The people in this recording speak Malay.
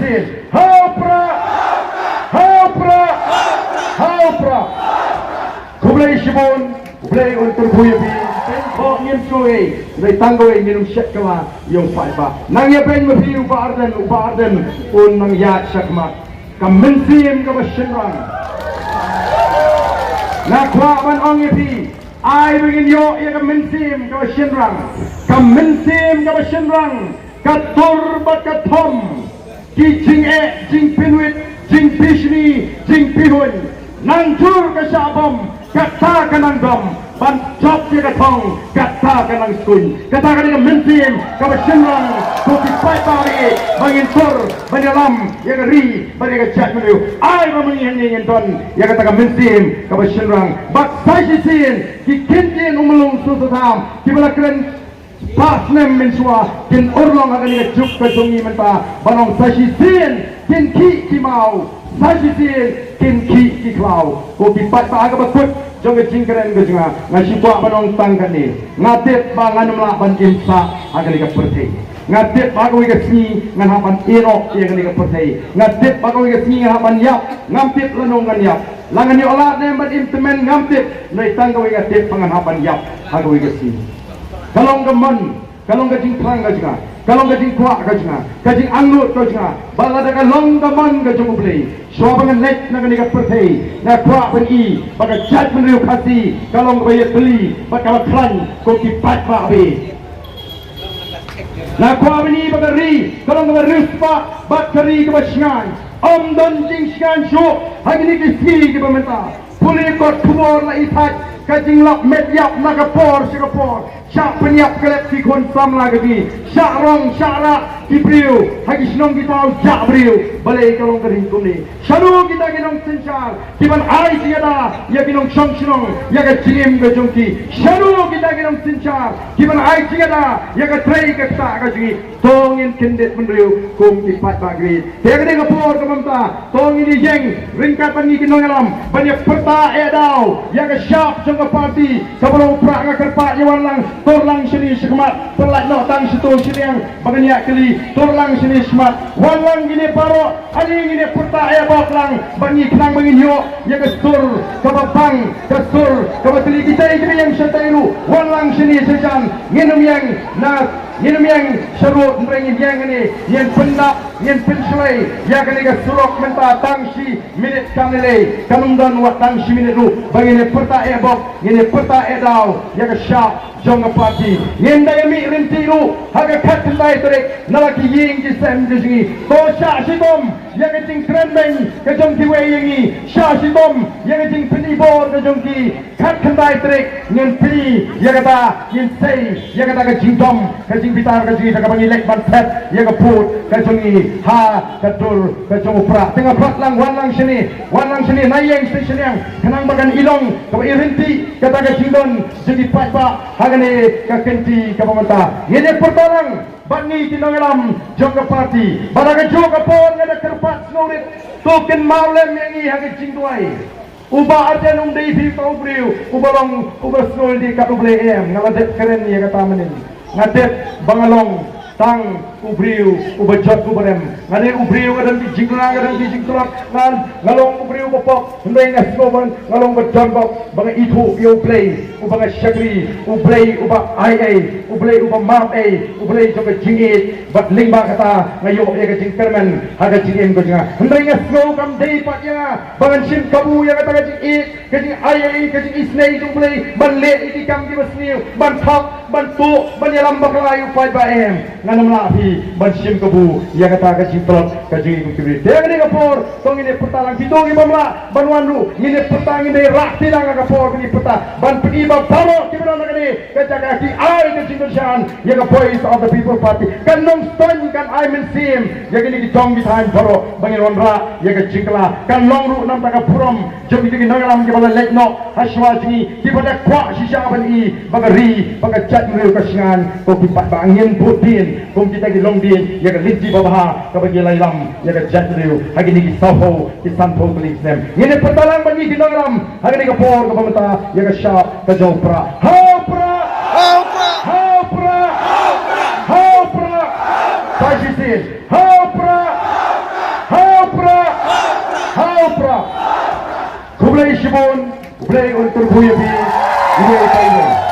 Sajisin, Haupra, Haupra, Haupra. Kublai Shibon, Kublai untuk Buyabi, Kok Ngim Sui, Dari Tanggoi Minum Syakma, Yung Faiba. Nang Yapen Mafi Uba Arden, Un Nang Yat Syakma. Kamensim Kabashinrang. Nakwa Ban Ong Yapi, I begin yo, Kamensim Kabashinrang. Kamensim Kabashinrang. Katur Bakatom. Ki Jing E, Jing Pinwit, Jing Pishni, Jing Pihun. Nanjur Kasabam. Kata kanang dom, ban job dia katong, kata kanang skun, kata kanang mentim, kawasinrang, kopi pai pari, bangin tur, banyalam, yang ri, banyak cat melu, ay mamangin yang ton, yang kata mentim, kawasinrang, bak sajisin, kikintin umelung susutam, kibalakren pas nem mensua, kin urlong akan dia juk ketungi menta, banong sajisin, kin ki kimau. Sajisin kinki kiklau ko kipat pa aga bakut jong jingkeren go jinga ngasibwa banong tangkan ni ngadet ba nganumla ban imsa aga ni kaperte ngadet ba ko igasni ngan hapan ino yang ni kaperte ngadet ba ko igasni hapan yap ngampit lenong ngan yap langan ni olat ne ban implement ngampit nei tangga wi ngadet pangan hapan yap aga igasni kalong gaman kalong gajing prang gajinga kalong gajing kuak gajinga gajing anglut gajinga balada kalong gaman gajung ublei Suabangan net na kaniga pertay na kuak beri baka jad menriu kasi kalong bayat beli baka klan kung kipat maabi na kuak beri baka ri kalong bayat pa baka ri kabasyan om don jing syan syuk hagi ni kisi kibamenta puli kot kumor na itat kajing lap medyap na kapor sikapor syak penyap kelep si kon sam lagi syak rong syak rak kipriu hagi sinong kita jak beriu balai kalong kering kumni shalu kita ginong sensyal kiban ai tiada ya ginong syong sinong ya ka cingim ka jongki shalu kita ginong sensyal kiban ai tiada ya ka trei ka ta ka jingi tongin kendet menriu kum kipat bagri tega de kapor kamamta tongin ni jeng ringkat pangi ginong alam banyak perta edau ya ka syap jong ka parti kabalo prak ka kerpa yawan lang torlang sini sekmat perlat no tang situ siniang baganya keli torlang sini semat walang gini paro ani gini puta ya baklang bangi kenang bangin yo ya kestur kabapang kestur kabatili kita ini yang syatailu walang sini sejan nginum yang nas nginum yang syarut merengin yang ini yang pendap yang penselai ya kani ke surok menta tangsi minit kamile kanundan wat tangsi minit lu bangini puta ya bok gini puta ya dau ya ke syap jong parti ngenda yami rinti lu haga kat kendai trek nalaki ying di sem di sini to sya sitom yang keting krembeng ke jong ki we yingi sya sitom yang keting penibor ke jong ki kat kendai trek ngen pi ya kata yin sei ya kata ke jingdom ke jing bitar ke jing ka bangilek ban pet ya ke put ke jong ni ha ke dur ke jong upra tengah prat lang wan lang sini nayeng station yang kenang bagan ilong ke irinti kata ke jingdon jadi pat ba hagane ka kenti ka pamanta ngene pertalang bani tinangalam jong ka parti baraga jo ka pon ngada kerpat snorit token maulem yangi hage jingduai uba arjan dei fi tau briu ubalong uba snol di ka uble em ngaladet keren ni kata menin ngadet bangalong tang ubriu ubajot ubarem ngane ubriu kadang di jingduna kadang di jingdulak ngan ngalong ubriu popok ndai ngaskoban ngalong bajot bok banga itu yo play ubanga syagri ublay uba ia ublay uba map a ublay joka jingit bat lingba kata ngayo ya ka jingkermen haga jingim ko jinga ndai ngasko kam dei patya bangan sim kabu ya kata ka jingit ka jing ia ka jing isnei ublay ban le iti kam di basniu ban thak ban tu ban yalam baklayu pai ba em nganam lahi ban sim kabu ya kata ka jingprot ka jing ko kibri de ngene kapor tong ini putalang bitongi mamla ban wandu ngene putang ini rak tilang ka kapor ni puta ban pegi baro kibra nagani kajaga ki ai ke jingdoshan ya ka voice of the people party kan nong ston kan ai men sim ya gini ki jong bitan baro bangin onra ya ka jingla kan long ru nam ta ka purom jom ki nagalam ki bala lekno haswa jingi ki pada kwa shisha ban i bagari baga chat mreu ka singan ko ki pat bangin putin ko kita ki long din ya ka lidji babaha ka bagi lailam ya ka chat mreu hagi ni ki saho ki sanpo klik nem ngene patalang bagi ki nagalam hagi ni ka por ka pamata ya ka sharp ka jopra haupra haupra haupra haupra sajisin haupra Kublai Shibun, Kublai Untur Buyabi, Ibu Tayo.